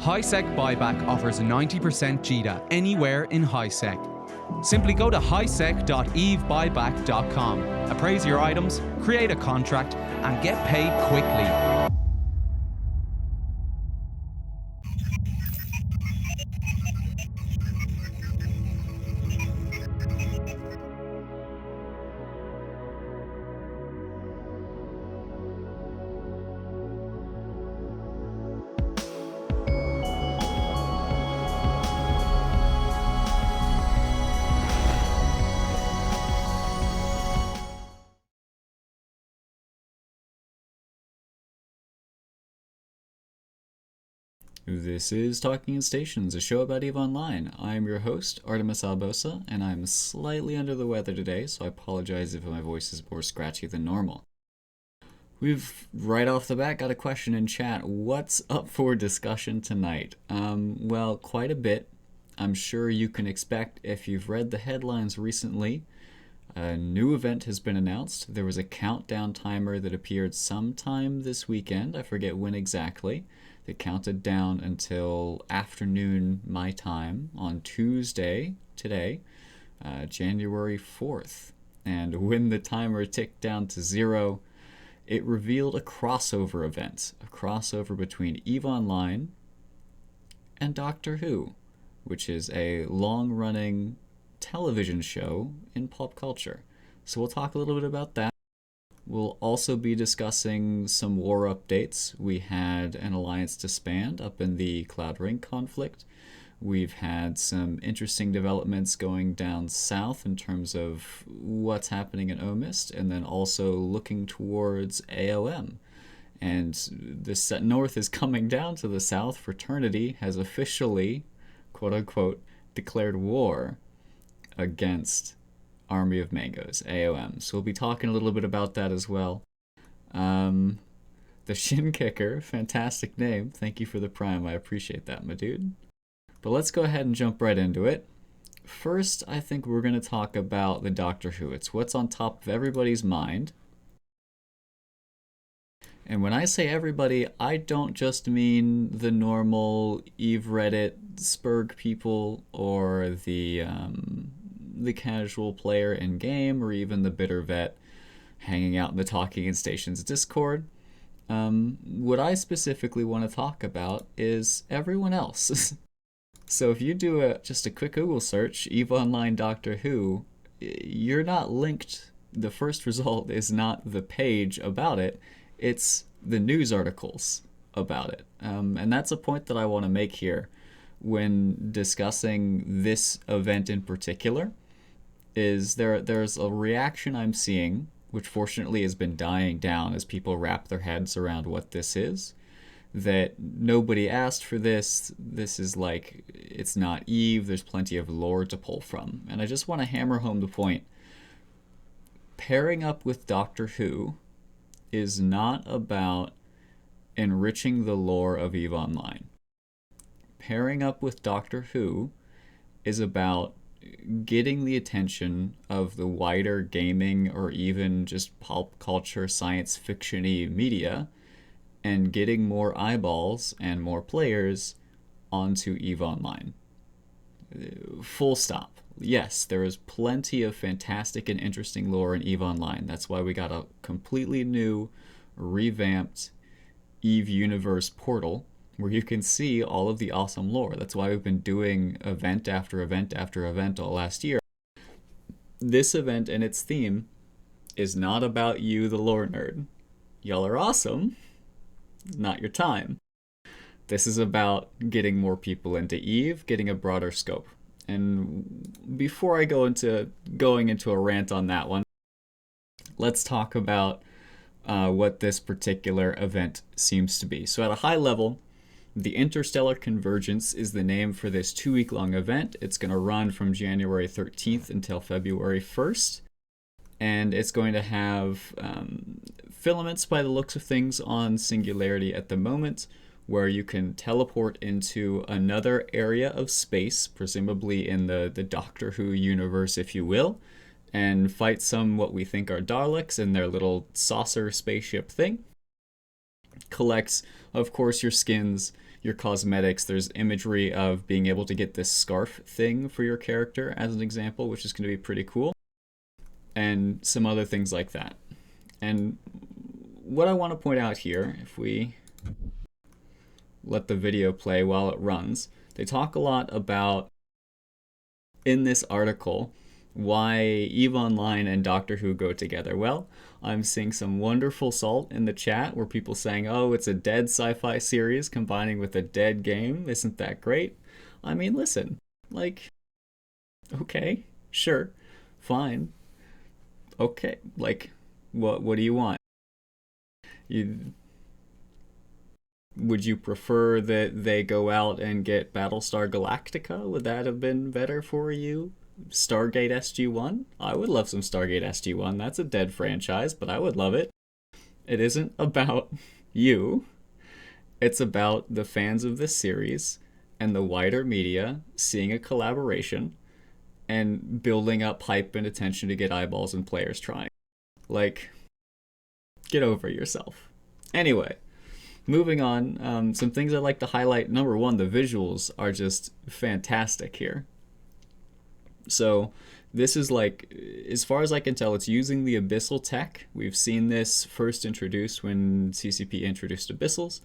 HiSec Buyback offers a 90% GDA anywhere in HiSec. Simply go to hisec.evebuyback.com, appraise your items, create a contract, and get paid quickly. This is Talking in Stations, a show about EVE Online. I'm your host, Artimus Albosa, and I'm slightly under the weather today, so I apologize if my voice is more scratchy than normal. We've, right off the bat, got a question in chat. What's up for discussion tonight? Well, quite a bit. I'm sure you can expect if you've read the headlines recently. A new event has been announced. There was a countdown timer that appeared sometime this weekend. I forget when exactly. It counted down until afternoon my time on Tuesday, today, January 4th. And when the timer ticked down to 0, it revealed a crossover event, a crossover between EVE Online and Doctor Who, which is a long-running television show in pop culture. So we'll talk a little bit about that. We'll also be discussing some war updates. We had an alliance disband up in the Cloud Ring conflict. We've had some interesting developments going down south in terms of what's happening in Omist, and then also looking towards AOM. And the north is coming down to the south. Fraternity has officially, quote-unquote, declared war against Army of Mangoes, AOM. So we'll be talking a little bit about that as well. The Shin Kicker, fantastic name. Thank you for the prime. I appreciate that, my dude. But let's go ahead and jump right into it. First, I think we're going to talk about the Doctor Who. It's what's on top of everybody's mind. And when I say everybody, I don't just mean the normal EVE Reddit Spurg people or the casual player in game, or even the bitter vet hanging out in the Talking in Stations Discord. What I specifically want to talk about is everyone else. So if you do just a quick Google search, EVE Online Doctor Who, you're not linked. The first result is not the page about it, it's the news articles about it. And that's a point that I want to make here when discussing this event in particular. Is there's a reaction I'm seeing, which fortunately has been dying down as people wrap their heads around what this is, that nobody asked for this. This is like, it's not EVE, there's plenty of lore to pull from. And I just want to hammer home the point. Pairing up with Doctor Who is not about enriching the lore of EVE Online. Pairing up with Doctor Who is about getting the attention of the wider gaming or even just pop culture science fiction-y media and getting more eyeballs and more players onto EVE Online. Full stop. Yes, there is plenty of fantastic and interesting lore in EVE Online. That's why we got a completely new, revamped EVE Universe portal where you can see all of the awesome lore. That's why we've been doing event after event after event all last year. This event and its theme is not about you, the lore nerd. Y'all are awesome. Not your time. This is about getting more people into EVE, getting a broader scope. And before I go into going into a rant on that one, let's talk about what this particular event seems to be. So at a high level, the Interstellar Convergence is the name for this 2-week-long event. It's going to run from January 13th until February 1st. And it's going to have filaments, by the looks of things, on Singularity at the moment, where you can teleport into another area of space, presumably in the Doctor Who universe, if you will, and fight some what we think are Daleks in their little saucer spaceship thing. Collects, of course, your skins, your cosmetics. There's imagery of being able to get this scarf thing for your character as an example, which is going to be pretty cool, and some other things like that. And what I want to point out here, if we let the video play while it runs, they talk a lot about, in this article, why EVE Online and Doctor Who go together. Well, I'm seeing some wonderful salt in the chat where people saying, oh, it's a dead sci-fi series combining with a dead game. Isn't that great? I mean, listen, like, okay, sure, fine. Okay, like, what do you want? Would you prefer that they go out and get Battlestar Galactica? Would that have been better for you? Stargate SG-1? I would love some Stargate SG-1. That's a dead franchise, but I would love it. It isn't about you. It's about the fans of this series and the wider media seeing a collaboration and building up hype and attention to get eyeballs and players trying. Like, get over yourself. Anyway, moving on, some things I'd like to highlight. Number one, the visuals are just fantastic here. So this is like, as far as I can tell, it's using the Abyssal tech. We've seen this first introduced when CCP introduced Abyssals.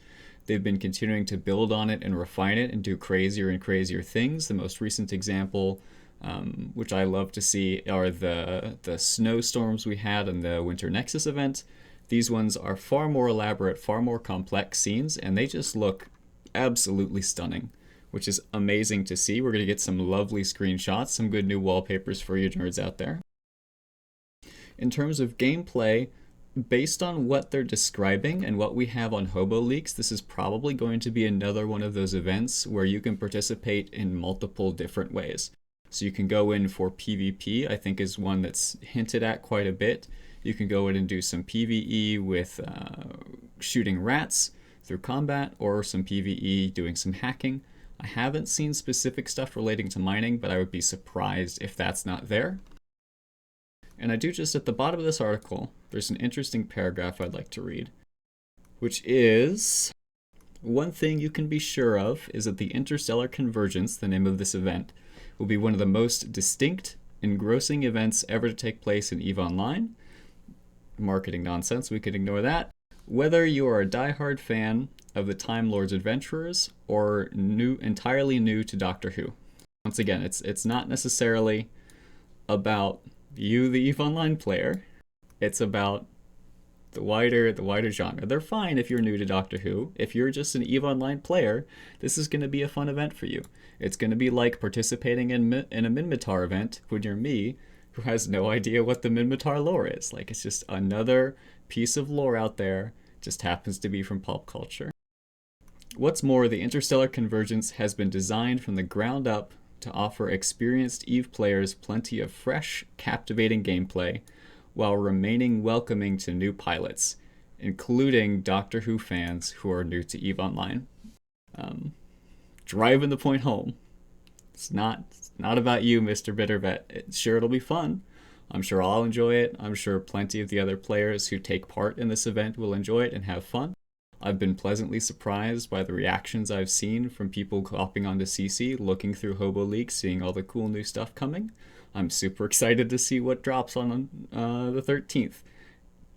They've been continuing to build on it and refine it and do crazier and crazier things. The most recent example, which I love to see, are the snowstorms we had in the Winter Nexus event. These ones are far more elaborate, far more complex scenes, and they just look absolutely stunning, which is amazing to see. We're going to get some lovely screenshots, some good new wallpapers for you nerds out there. In terms of gameplay, based on what they're describing and what we have on Hobo Leaks, this is probably going to be another one of those events where you can participate in multiple different ways. So you can go in for PvP, I think is one that's hinted at quite a bit. You can go in and do some PvE with shooting rats through combat, or some PvE doing some hacking. I haven't seen specific stuff relating to mining, but I would be surprised if that's not there. And I do just, at the bottom of this article, there's an interesting paragraph I'd like to read, which is, one thing you can be sure of is that the Interstellar Convergence, the name of this event, will be one of the most distinct, engrossing events ever to take place in EVE Online. Marketing nonsense, we can ignore that. Whether you are a diehard fan of the Time Lord's Adventurers or entirely new to Doctor Who. Once again, it's not necessarily about you, the EVE Online player. It's about the wider genre. They're fine if you're new to Doctor Who. If you're just an EVE Online player, this is going to be a fun event for you. It's going to be like participating in a Minmatar event when you're me, who has no idea what the Minmatar lore is. Like, it's just another piece of lore out there, just happens to be from pulp culture. What's more, the Interstellar Convergence has been designed from the ground up to offer experienced EVE players plenty of fresh, captivating gameplay, while remaining welcoming to new pilots, including Doctor Who fans who are new to EVE Online. Driving the point home. It's not about you, Mr. Bittervet. Sure, it'll be fun. I'm sure I'll enjoy it. I'm sure plenty of the other players who take part in this event will enjoy it and have fun. I've been pleasantly surprised by the reactions I've seen from people hopping onto CC, looking through Hobo Leaks, seeing all the cool new stuff coming. I'm super excited to see what drops on the 13th.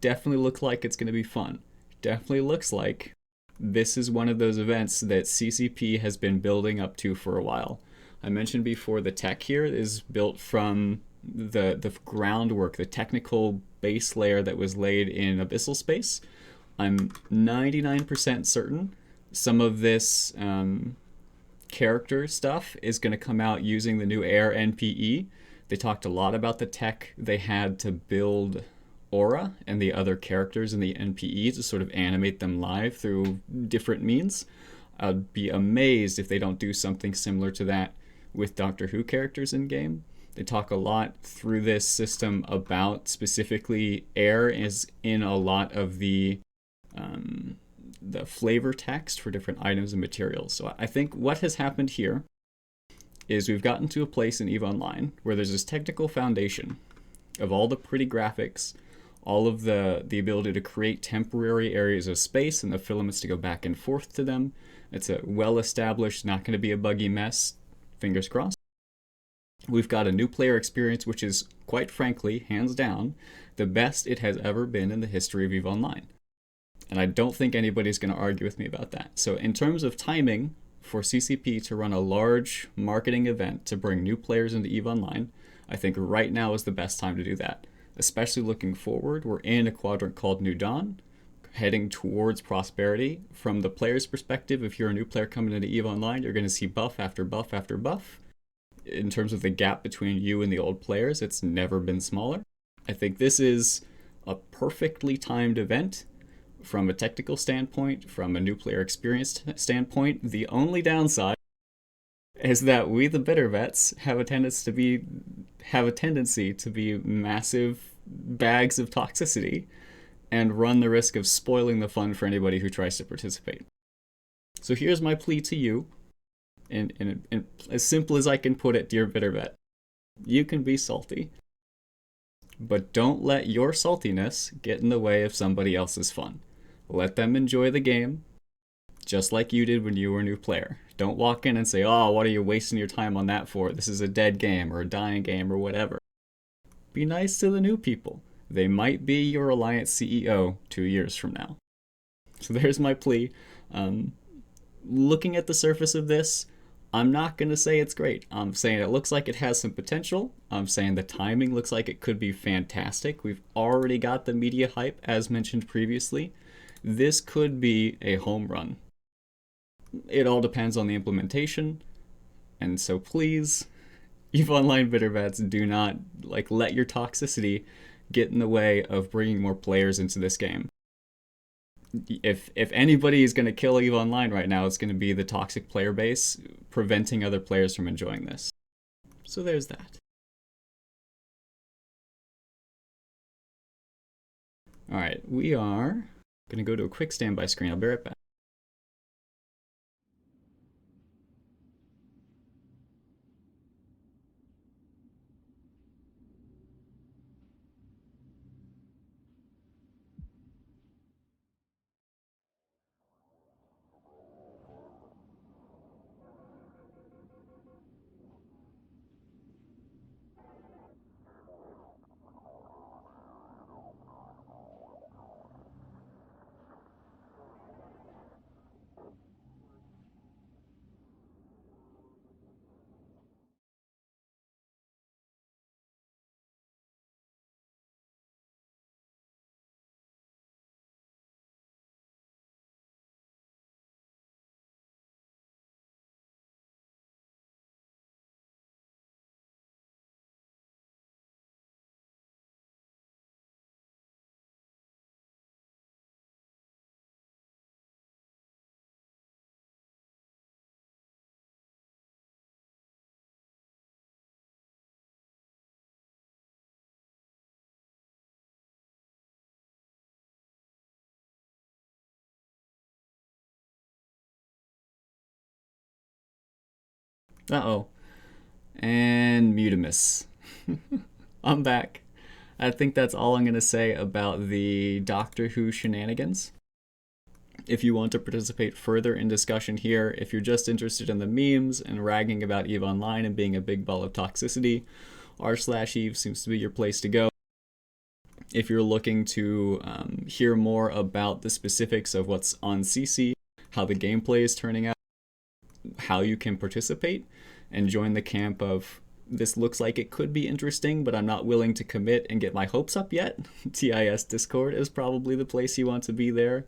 Definitely looks like it's going to be fun. Definitely looks like this is one of those events that CCP has been building up to for a while. I mentioned before, the tech here is built from the groundwork, the technical base layer that was laid in Abyssal Space. I'm 99% certain some of this character stuff is going to come out using the new Air NPE. They talked a lot about the tech they had to build Aura and the other characters in the NPE to sort of animate them live through different means. I'd be amazed if they don't do something similar to that with Doctor Who characters in game. They talk a lot through this system about specifically Air is in a lot of the flavor text for different items and materials. So I think what has happened here is we've gotten to a place in EVE Online where there's this technical foundation of all the pretty graphics, all of the ability to create temporary areas of space and the filaments to go back and forth to them, It's a well-established, not going to be a buggy mess. Fingers crossed. We've got a new player experience, which is, quite frankly, hands down, the best it has ever been in the history of EVE Online. And I don't think anybody's going to argue with me about that. So in terms of timing, for CCP to run a large marketing event to bring new players into EVE Online, I think right now is the best time to do that. Especially looking forward, we're in a quadrant called New Dawn, heading towards prosperity. From the player's perspective, if you're a new player coming into EVE Online, you're going to see buff after buff after buff. In terms of the gap between you and the old players, it's never been smaller. I think this is a perfectly timed event from a technical standpoint, from a new player experience standpoint. The only downside is that we, the bitter vets, have a tendency to be massive bags of toxicity and run the risk of spoiling the fun for anybody who tries to participate. So here's my plea to you, and as simple as I can put it, dear bitter vet. You can be salty, but don't let your saltiness get in the way of somebody else's fun. Let them enjoy the game, just like you did when you were a new player. Don't walk in and say, oh, what are you wasting your time on that for? This is a dead game or a dying game or whatever. Be nice to the new people. They might be your Alliance CEO 2 years from now. So there's my plea. Looking at the surface of this, I'm not going to say it's great. I'm saying it looks like it has some potential. I'm saying the timing looks like it could be fantastic. We've already got the media hype, as mentioned previously. This could be a home run. It all depends on the implementation. And so please, EVE Online bitter vets, do not let your toxicity get in the way of bringing more players into this game. If anybody is going to kill EVE Online right now, it's going to be the toxic player base, preventing other players from enjoying this. So there's that. Alright, we are going to go to a quick standby screen. I'll be right back. Uh-oh. And Mutimus. I'm back. I think that's all I'm going to say about the Doctor Who shenanigans. If you want to participate further in discussion here, if you're just interested in the memes and ragging about EVE Online and being a big ball of toxicity, r/Eve seems to be your place to go. If you're looking to hear more about the specifics of what's on CC, how the gameplay is turning out, how you can participate, and join the camp of this looks like it could be interesting, but I'm not willing to commit and get my hopes up yet. TIS Discord is probably the place you want to be there.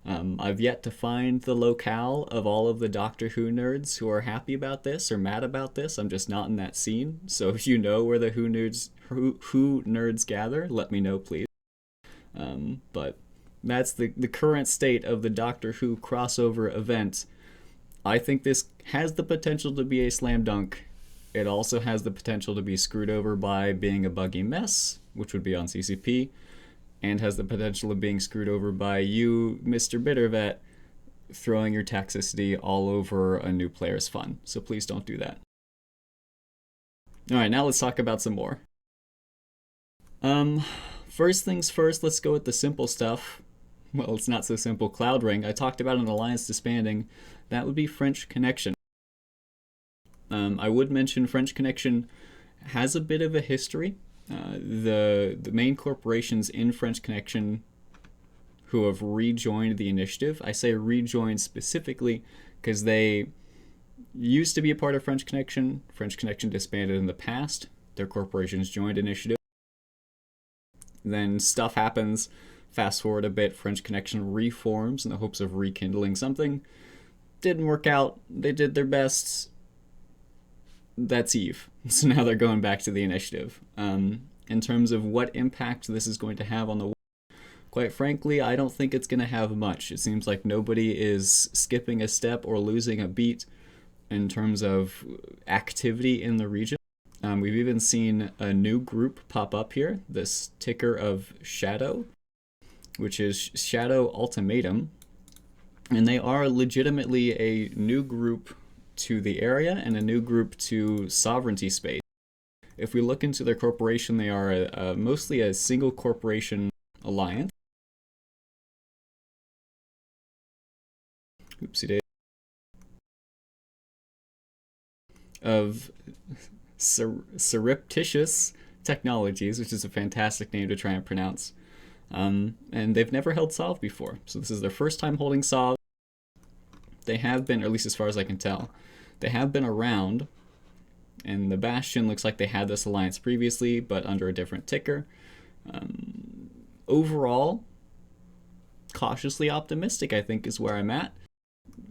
I've yet to find the locale of all of the Doctor Who nerds who are happy about this or mad about this. I'm just not in that scene. So if you know where the Who nerds gather, let me know, please. But that's the current state of the Doctor Who crossover event. I think this has the potential to be a slam dunk. It also has the potential to be screwed over by being a buggy mess, which would be on CCP, and has the potential of being screwed over by you, Mr. Bittervet, throwing your toxicity all over a new player's fun. So please don't do that. Alright, now let's talk about some more. First things first, let's go with the simple stuff. Well, it's not so simple. Cloud Ring. I talked about an alliance disbanding. that would be French Connection. I would mention French Connection has a bit of a history. The main corporations in French Connection who have rejoined the initiative, I say rejoined specifically because they used to be a part of French Connection. French Connection disbanded in the past. Their corporations joined initiative. Then stuff happens. Fast forward a bit, French Connection reforms in the hopes of rekindling something. Didn't work out. They did their best. That's Eve. So now they're going back to the initiative. In terms of what impact this is going to have on the war, quite frankly, I don't think it's going to have much. It seems like nobody is skipping a step or losing a beat in terms of activity in the region. We've even seen a new group pop up here, this ticker of Shadow, which is Shadow Ultimatum. And they are legitimately a new group to the area and a new group to sovereignty space. If we look into their corporation, they are mostly a single corporation alliance. Oopsie daisy. Of surreptitious technologies, which is a fantastic name to try and pronounce. And they've never held Sov before. So this is their first time holding Sov. They have been, or at least as far as I can tell, they have been around. And the Bastion looks like they had this alliance previously, but under a different ticker. Overall, cautiously optimistic, I think, is where I'm at.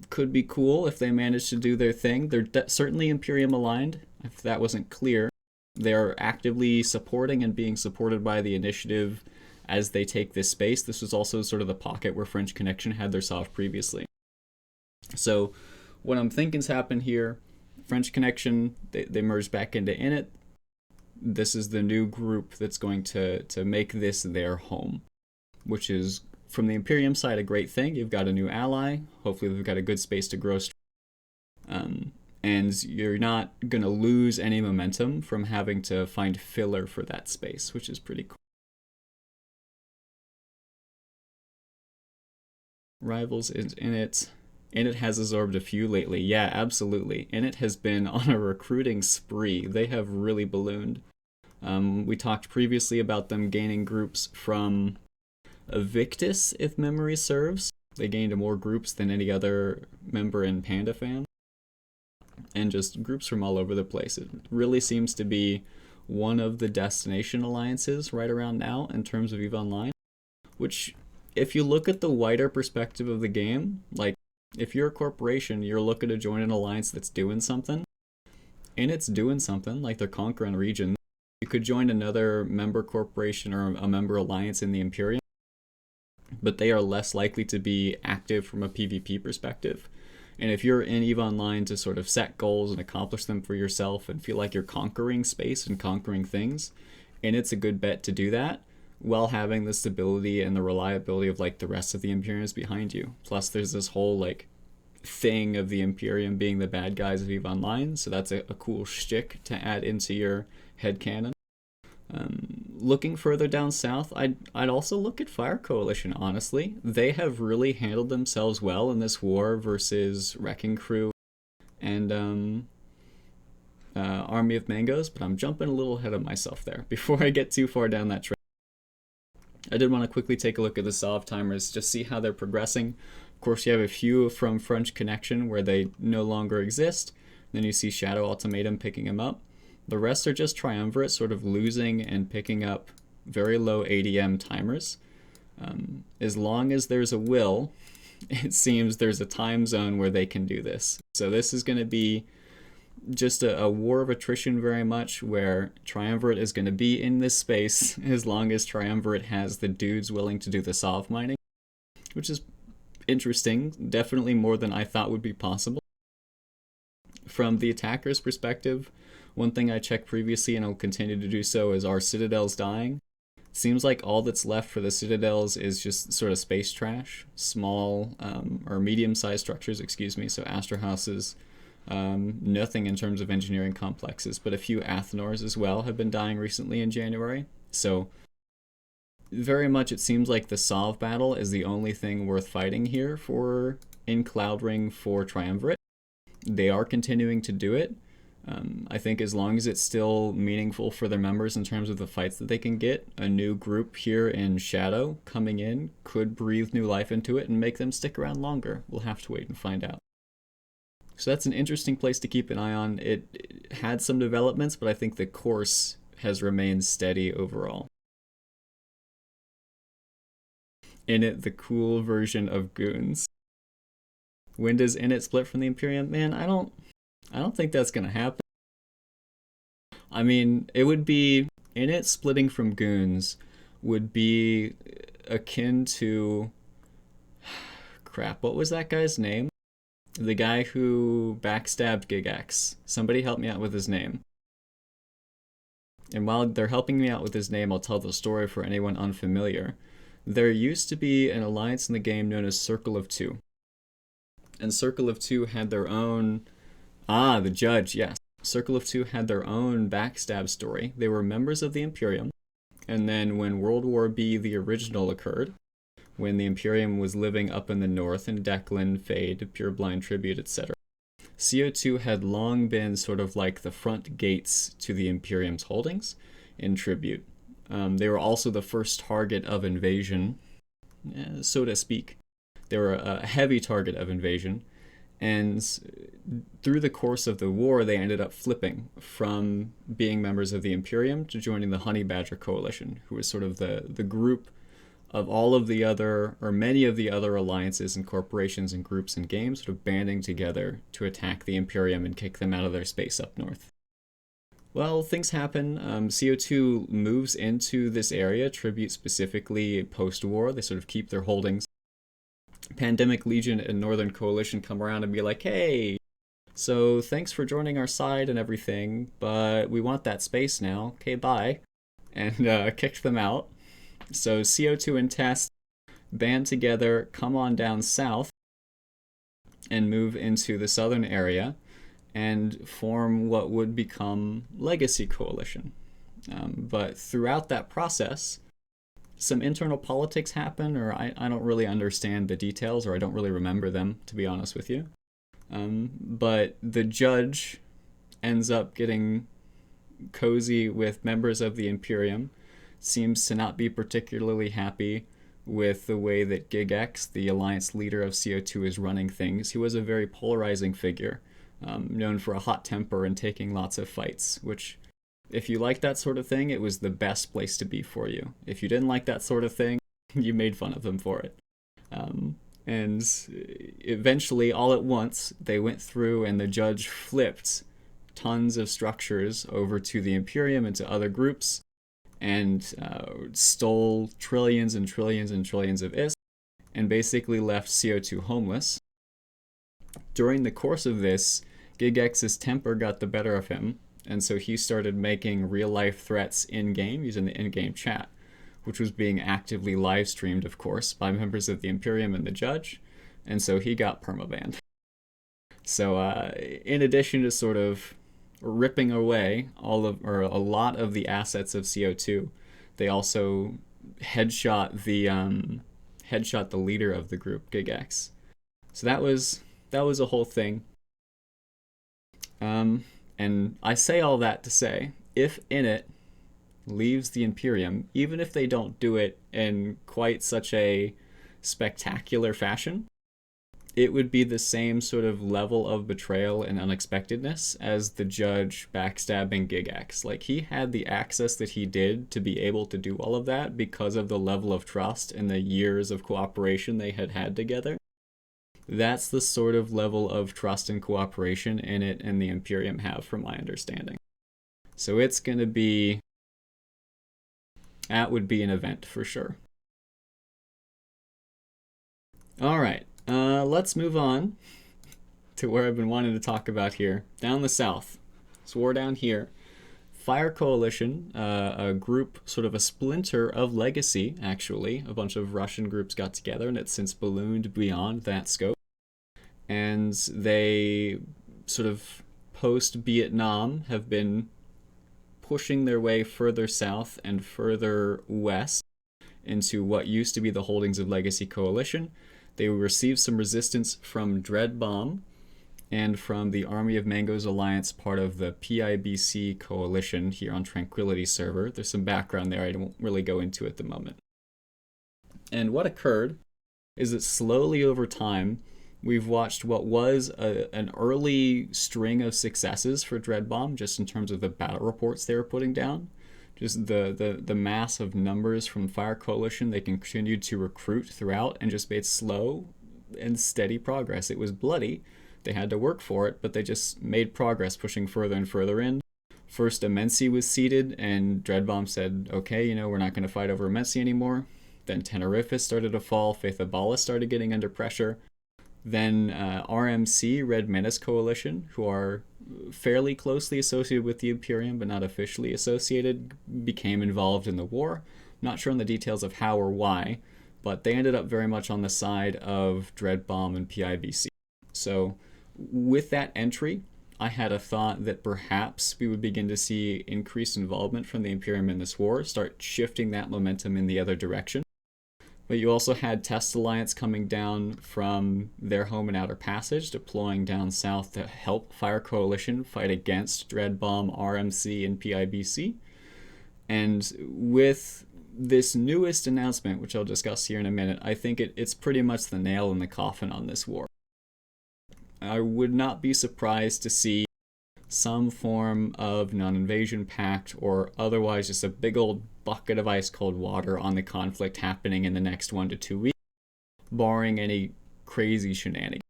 Could be cool if they manage to do their thing. They're certainly Imperium aligned, if that wasn't clear. They're actively supporting and being supported by the initiative as they take this space. This was also sort of the pocket where French Connection had their Sov previously. So what I'm thinking's happened here, French Connection, they merged back into Init. This is the new group that's going to make this their home, which is, from the Imperium side, a great thing. You've got a new ally. Hopefully they've got a good space to grow. And you're not going to lose any momentum from having to find filler for that space, which is pretty cool. Rivals is Init. Init has absorbed a few lately. Yeah, absolutely. Init has been on a recruiting spree. They have really ballooned. We talked previously about them gaining groups from Evictus, if memory serves. They gained more groups than any other member in PandaFan. And just groups from all over the place. It really seems to be one of the destination alliances right around now in terms of EVE Online. Which, if you look at the wider perspective of the game, like, if you're a corporation, you're looking to join an alliance that's doing something, and it's doing something, like they're conquering regions. You could join another member corporation or a member alliance in the Imperium, but they are less likely to be active from a PvP perspective. And if you're in EVE Online to sort of set goals and accomplish them for yourself and feel like you're conquering space and conquering things, and it's a good bet to do that, while having the stability and the reliability of like the rest of the Imperiums behind you. Plus there's this whole like thing of the Imperium being the bad guys of EVE Online, so that's a cool shtick to add into your headcanon. Looking further down south, I'd also look at Fire Coalition, honestly. They have really handled themselves well in this war versus Wrecking Crew and Army of Mangoes, but I'm jumping a little ahead of myself there before I get too far down that trail. I did want to quickly take a look at the Sov timers, just see how they're progressing. Of course, you have a few from French Connection where they no longer exist. Then you see Shadow Ultimatum picking them up. The rest are just Triumvirate, sort of losing and picking up very low ADM timers. As long as there's a will, it seems there's a time zone where they can do this. So this is going to be just a war of attrition very much, where Triumvirate is going to be in this space as long as Triumvirate has the dudes willing to do the Sov mining, which is interesting, definitely more than I thought would be possible. From the attacker's perspective, one thing I checked previously and I'll continue to do so is, are Citadels dying? Seems like all that's left for the Citadels is just sort of space trash, small or medium-sized structures, excuse me, so Astra Houses. Nothing in terms of engineering complexes, but a few Athenors as well have been dying recently in January. So very much it seems like the Sov battle is the only thing worth fighting here for in Cloud Ring for Triumvirate. They are continuing to do it. I think as long as it's still meaningful for their members in terms of the fights that they can get, a new group here in Shadow coming in could breathe new life into it and make them stick around longer. We'll have to wait and find out. So that's an interesting place to keep an eye on. It had some developments, but I think the course has remained steady overall. Init, the cool version of goons. When does Init split from the Imperium? Man, I don't think that's gonna happen. I mean, it would be Init splitting from goons would be akin to crap. What was that guy's name? The guy who backstabbed Gigax. Somebody help me out with his name. And while they're helping me out with his name, I'll tell the story for anyone unfamiliar. There used to be an alliance in the game known as Circle of Two. And Circle of Two had their own... the Judge, yes. Circle of Two had their own backstab story. They were members of the Imperium. And then when World War B, the original, occurred, when the Imperium was living up in the north in Declan, Fade, Pureblind Tribute, etc., CO2 had long been sort of like the front gates to the Imperium's holdings in Tribute. They were also the first target of invasion, so to speak. They were a heavy target of invasion, and through the course of the war, they ended up flipping from being members of the Imperium to joining the Honey Badger Coalition, who was sort of the group of all of the other, or many of the other alliances and corporations and groups and games sort of banding together to attack the Imperium and kick them out of their space up north. Well, things happen. CO2 moves into this area, Tribute specifically post-war. They sort of keep their holdings. Pandemic Legion and Northern Coalition come around and be like, hey, so thanks for joining our side and everything, but we want that space now. Okay, bye. And kicked them out. So CO2 and Test band together, come on down south, and move into the southern area and form what would become Legacy Coalition. But throughout that process, some internal politics happen, or I don't really understand the details, or I don't really remember them, to be honest with you. But the Judge ends up getting cozy with members of the Imperium, seems to not be particularly happy with the way that Gigax, the alliance leader of CO2, is running things. He was a very polarizing figure, known for a hot temper and taking lots of fights, which, if you like that sort of thing, it was the best place to be for you. If you didn't like that sort of thing, you made fun of them for it. And eventually, all at once, they went through and the Judge flipped tons of structures over to the Imperium and to other groups, and stole trillions and trillions and trillions of ISK, and basically left CO2 homeless. During the course of this, Gigax's temper got the better of him, and so he started making real-life threats in-game, using the in-game chat, which was being actively live-streamed, of course, by members of the Imperium and the Judge, and so he got permabanned. So in addition to sort of ripping away a lot of the assets of CO2, they also headshot the leader of the group, Gigax. So that was a whole thing. And I say all that to say, if Init leaves the Imperium, even if they don't do it in quite such a spectacular fashion, it would be the same sort of level of betrayal and unexpectedness as the Judge backstabbing Gigax. Like, he had the access that he did to be able to do all of that because of the level of trust and the years of cooperation they had had together. That's the sort of level of trust and cooperation Init and the Imperium have, from my understanding. So it's going to be... that would be an event for sure. Alright. Let's move on to where I've been wanting to talk about here. Down the south. So we're down here. FI.RE Coalition, a group, sort of a splinter of Legacy, actually. A bunch of Russian groups got together, and it's since ballooned beyond that scope. And they, sort of post-Vietnam, have been pushing their way further south and further west into what used to be the holdings of Legacy Coalition. They received some resistance from Dreadbomb and from the Army of Mangoes Alliance, part of the PIBC coalition here on Tranquility server. There's some background there I won't really go into at the moment. And what occurred is that slowly over time, we've watched what was an early string of successes for Dreadbomb, just in terms of the battle reports they were putting down. Just the mass of numbers from FI.RE Coalition they continued to recruit throughout, and just made slow and steady progress. It was bloody. They had to work for it, but they just made progress, pushing further and further in. First, Amensi was seated, and Dreadbomb said, okay, we're not going to fight over Amensi anymore. Then Tenerife started to fall. FI.RE started getting under pressure. Then RMC, Red Menace Coalition, who are fairly closely associated with the Imperium, but not officially associated, became involved in the war. Not sure on the details of how or why, but they ended up very much on the side of Dreadbomb and PIBC. So with that entry, I had a thought that perhaps we would begin to see increased involvement from the Imperium in this war, start shifting that momentum in the other direction. But you also had Test Alliance coming down from their home in Outer Passage, deploying down south to help FI.RE Coalition fight against Dreadbomb, RMC, and PIBC. And with this newest announcement, which I'll discuss here in a minute, I think it's pretty much the nail in the coffin on this war. I would not be surprised to see some form of non-invasion pact or otherwise just a big old bucket of ice cold water on the conflict happening in the next 1 to 2 weeks, barring any crazy shenanigans.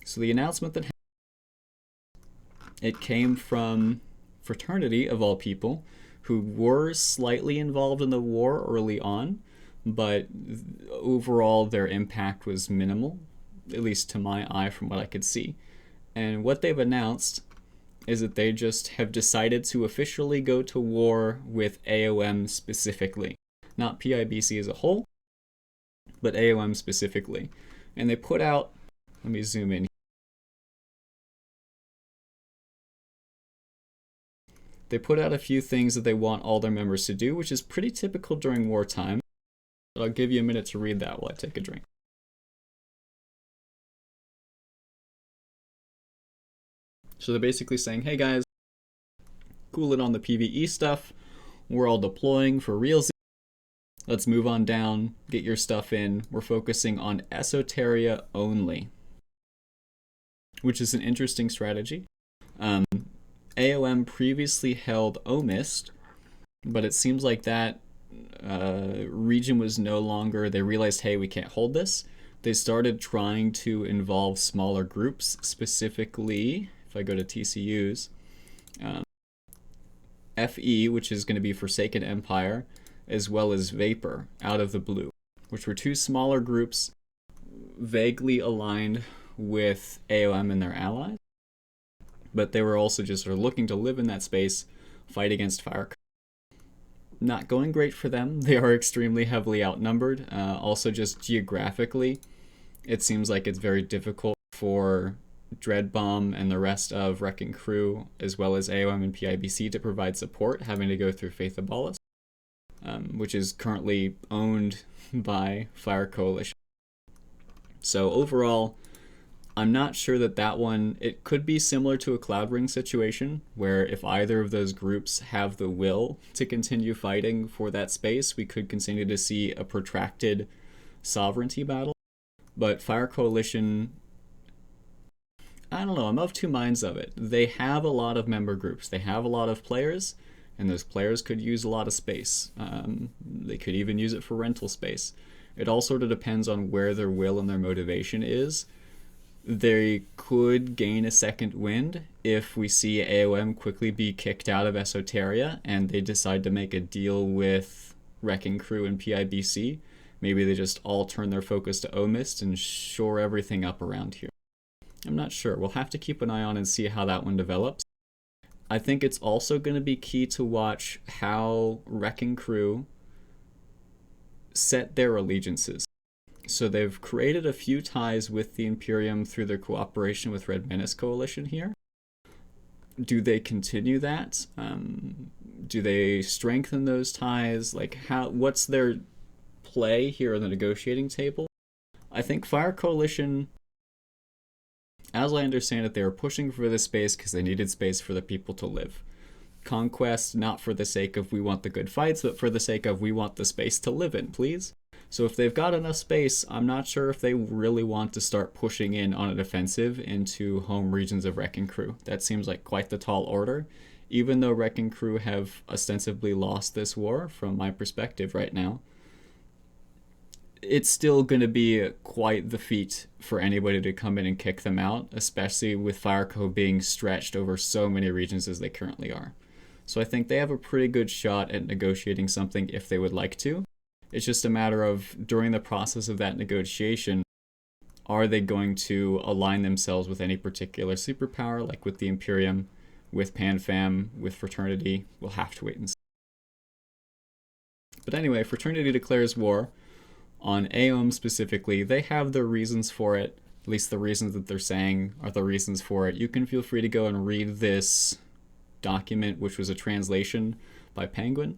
So the announcement that it came from Fraternity, of all people, who were slightly involved in the war early on, but overall their impact was minimal, at least to my eye from what I could see. And what they've announced is that they just have decided to officially go to war with AOM specifically. Not PIBC as a whole, but AOM specifically. And they put out, let me zoom in. They put out a few things that they want all their members to do, which is pretty typical during wartime. But I'll give you a minute to read that while I take a drink. So they're basically saying, hey guys, cool it on the PvE stuff. We're all deploying for realsy. Let's move on down, get your stuff in. We're focusing on Esoteria only, which is an interesting strategy. AOM previously held Omist, but it seems like that region was no longer, they realized, hey, we can't hold this. They started trying to involve smaller groups, specifically, if I go to TCUs, FE, which is going to be Forsaken Empire, as well as Vapor, out of the blue, which were two smaller groups vaguely aligned with AOM and their allies, but they were also just sort of looking to live in that space, fight against FI.RE. Not going great for them. They are extremely heavily outnumbered. Also, just geographically, it seems like it's very difficult for Dreadbomb and the rest of Wrecking Crew, as well as AOM and PIBC, to provide support, having to go through FI.RE, which is currently owned by FI.RE Coalition. So overall, I'm not sure that one, it could be similar to a Cloud Ring situation, where if either of those groups have the will to continue fighting for that space, we could continue to see a protracted sovereignty battle. But FI.RE Coalition, I don't know, I'm of two minds of it. They have a lot of member groups, they have a lot of players, and those players could use a lot of space. They could even use it for rental space. It all sort of depends on where their will and their motivation is. They could gain a second wind if we see AOM quickly be kicked out of Esoteria and they decide to make a deal with Wrecking Crew and PIBC. Maybe they just all turn their focus to Omist and shore everything up around here. I'm not sure. We'll have to keep an eye on and see how that one develops. I think it's also going to be key to watch how Wrecking Crew set their allegiances. So they've created a few ties with the Imperium through their cooperation with Red Menace Coalition here. Do they continue that? Do they strengthen those ties? Like, what's their play here on the negotiating table? I think Fire Coalition, as I understand it, they were pushing for this space because they needed space for the people to live. Conquest, not for the sake of we want the good fights, but for the sake of we want the space to live in, please. So if they've got enough space, I'm not sure if they really want to start pushing in on an offensive into home regions of Wrecking Crew. That seems like quite the tall order. Even though Wrecking Crew have ostensibly lost this war, from my perspective right now, it's still going to be quite the feat for anybody to come in and kick them out, especially with Fireco being stretched over so many regions as they currently are. So I think they have a pretty good shot at negotiating something if they would like to. It's just a matter of, during the process of that negotiation, are they going to align themselves with any particular superpower, like with the Imperium, with PanFam, with Fraternity? We'll have to wait and see. But anyway, Fraternity declares war on AOM specifically. They have their reasons for it, at least the reasons that they're saying are the reasons for it. You can feel free to go and read this document, which was a translation by Penguin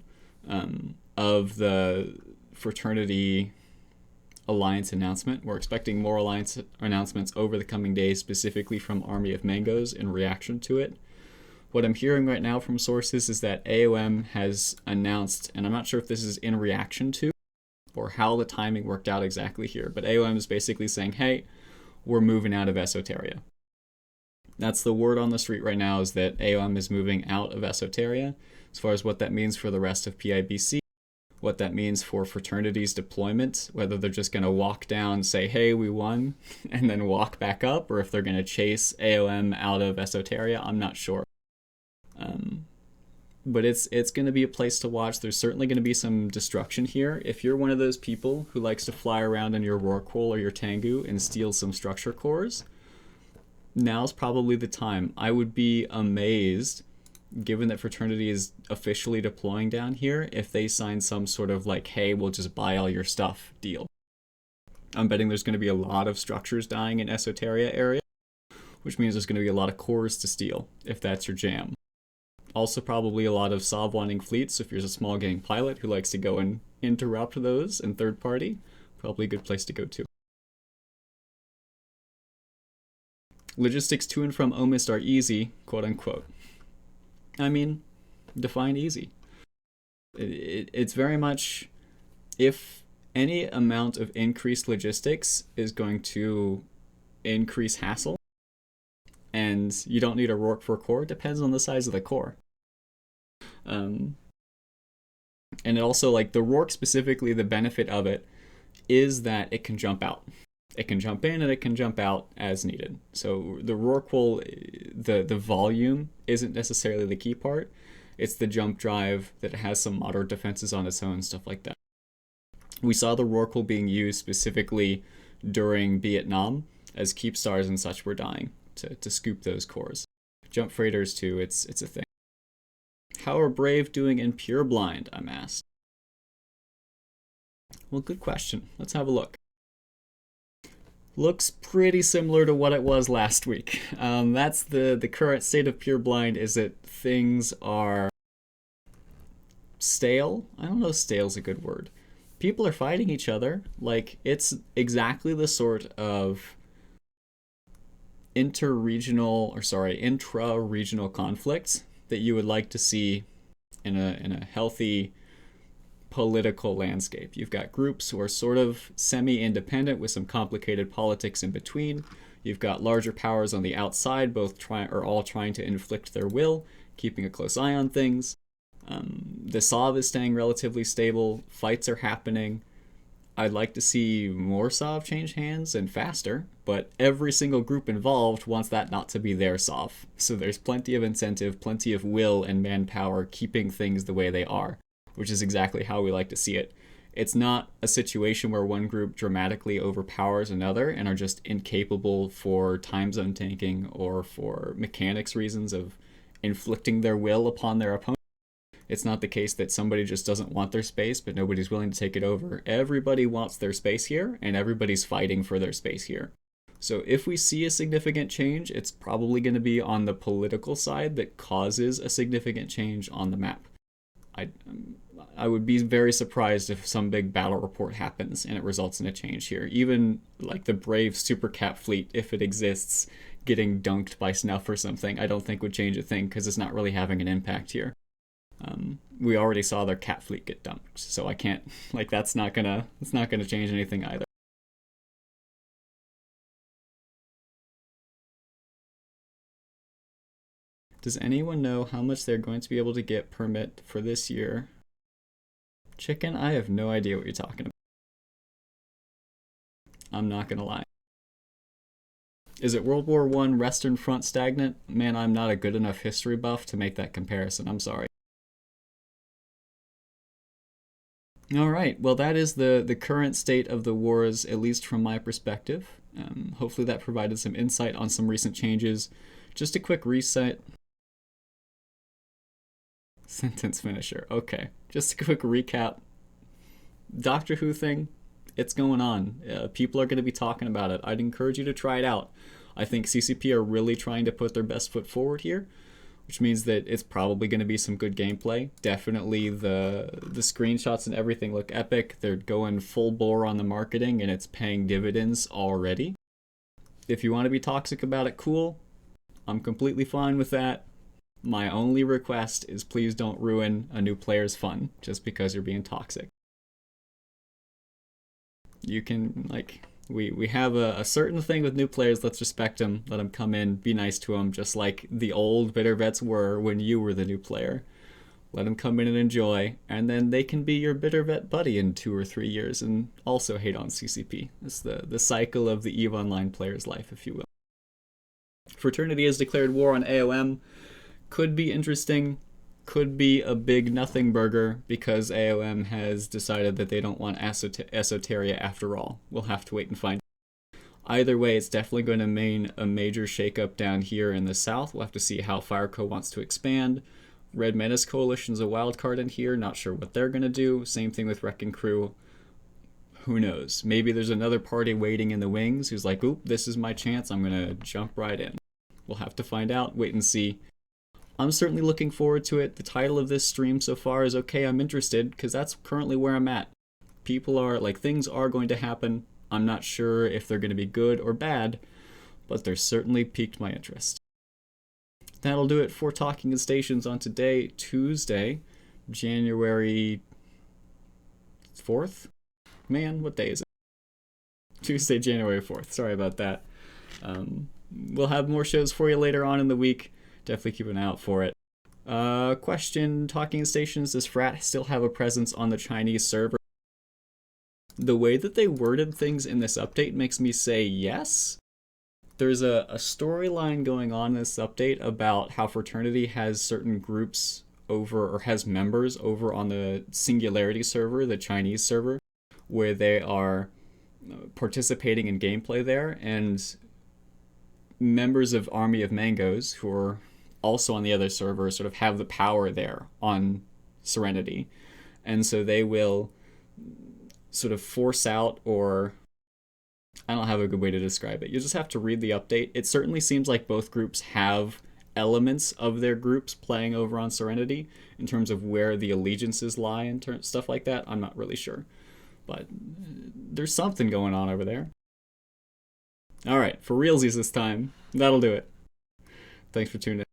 of the Fraternity Alliance announcement. We're expecting more Alliance announcements over the coming days, specifically from Army of Mangoes in reaction to it. What I'm hearing right now from sources is that AOM has announced, and I'm not sure if this is in reaction to or how the timing worked out exactly here, but AOM is basically saying, hey, we're moving out of Esoteria. That's the word on the street right now, is that AOM is moving out of Esoteria. As far as what that means for the rest of PIBC, what that means for Fraternity's deployment, whether they're just going to walk down, say, hey, we won, and then walk back up, or if they're going to chase AOM out of Esoteria, I'm not sure. But it's going to be a place to watch. There's certainly going to be some destruction here. If you're one of those people who likes to fly around in your Rorqual or your Tengu and steal some structure cores, now's probably the time. I would be amazed, given that Fraternity is officially deploying down here, if they sign some sort of like, hey, we'll just buy all your stuff deal. I'm betting there's going to be a lot of structures dying in Esoteria area, which means there's going to be a lot of cores to steal, if that's your jam. Also probably a lot of Sov-wanting fleets, so if you're a small gang pilot who likes to go and interrupt those in third party, probably a good place to go to. Logistics to and from Omist are easy, quote unquote. I mean, define easy. It's very much, if any amount of increased logistics is going to increase hassle, and you don't need a Rourke for a core, it depends on the size of the core. And it also, like, the Rourke specifically, the benefit of it is that it can jump out. It can jump in and it can jump out as needed. So the Rourke will, the volume isn't necessarily the key part. It's the jump drive that has some moderate defenses on its own, stuff like that. We saw the Rourke being used specifically during Vietnam as keep stars and such were dying to scoop those cores. Jump freighters too, it's a thing. How are Brave doing in Pure Blind, I'm asked? Well, good question. Let's have a look. Looks pretty similar to what it was last week. That's the current state of Pure Blind, is that things are stale. I don't know if stale's a good word. People are fighting each other. Like, it's exactly the sort of intra-regional conflicts that you would like to see in a healthy political landscape. You've got groups who are sort of semi-independent with some complicated politics in between. You've got larger powers on the outside, all trying to inflict their will, keeping a close eye on things. The Sov is staying relatively stable. Fights are happening. I'd like to see more Sov change hands and faster, but every single group involved wants that not to be their Sov. So there's plenty of incentive, plenty of will and manpower keeping things the way they are, which is exactly how we like to see it. It's not a situation where one group dramatically overpowers another and are just incapable for time zone tanking or for mechanics reasons of inflicting their will upon their opponent. It's not the case that somebody just doesn't want their space, but nobody's willing to take it over. Everybody wants their space here, and everybody's fighting for their space here. So if we see a significant change, it's probably going to be on the political side that causes a significant change on the map. I would be very surprised if some big battle report happens and it results in a change here. Even like the Brave Super Cat fleet, if it exists, getting dunked by Snuff or something, I don't think would change a thing because it's not really having an impact here. We already saw their cat fleet get dumped, so I can't, like, it's not gonna change anything either. Does anyone know how much they're going to be able to get permit for this year? Chicken, I have no idea what you're talking about. I'm not gonna lie. Is it World War I Western Front stagnant? Man, I'm not a good enough history buff to make that comparison. I'm sorry. Alright, well that is the current state of the wars, at least from my perspective. Hopefully that provided some insight on some recent changes. Just a quick reset. Sentence finisher. Okay, just a quick recap. Doctor Who thing, it's going on. People are going to be talking about it. I'd encourage you to try it out. I think CCP are really trying to put their best foot forward here, which means that it's probably going to be some good gameplay. Definitely the screenshots and everything look epic. They're going full bore on the marketing and it's paying dividends already. If you want to be toxic about it, cool. I'm completely fine with that. My only request is please don't ruin a new player's fun just because you're being toxic. You can, like, we have a certain thing with new players. Let's respect them, let them come in, be nice to them, just like the old bitter vets were when you were the new player. Let them come in and enjoy, and then they can be your bitter vet buddy in 2 or 3 years and also hate on CCP. It's the cycle of the EVE Online player's life, if you will. Fraternity has declared war on AOM. Could be interesting, could be a big nothing burger because AOM has decided that they don't want Esoteria after all. We'll have to wait and find out. Either way, it's definitely going to mean a major shakeup down here in the south. We'll have to see how FI.RE wants to expand. Red Menace Coalition's a wild card in here, not sure what they're going to do. Same thing with Wrecking Crew. Who knows? Maybe there's another party waiting in the wings who's like, oop, this is my chance, I'm going to jump right in. We'll have to find out, wait and see. I'm certainly looking forward to it. The title of this stream so far is okay, I'm interested, because that's currently where I'm at. People are, like, things are going to happen. I'm not sure if they're going to be good or bad, but they're certainly piqued my interest. That'll do it for Talking in Stations on today, Tuesday, January 4th? Man, what day is it? Tuesday, January 4th. Sorry about that. We'll have more shows for you later on in the week. Definitely keep an eye out for it. Question, Talking Stations, does FRAT still have a presence on the Chinese server? The way that they worded things in this update makes me say yes. There's a storyline going on in this update about how Fraternity has certain groups over, or has members over on the Singularity server, the Chinese server, where they are participating in gameplay there, and members of Army of Mangoes, who are also on the other server, sort of have the power there on Serenity. And so they will sort of force out, or I don't have a good way to describe it. You just have to read the update. It certainly seems like both groups have elements of their groups playing over on Serenity in terms of where the allegiances lie and stuff like that. I'm not really sure. But there's something going on over there. Alright, for realsies this time, that'll do it. Thanks for tuning in.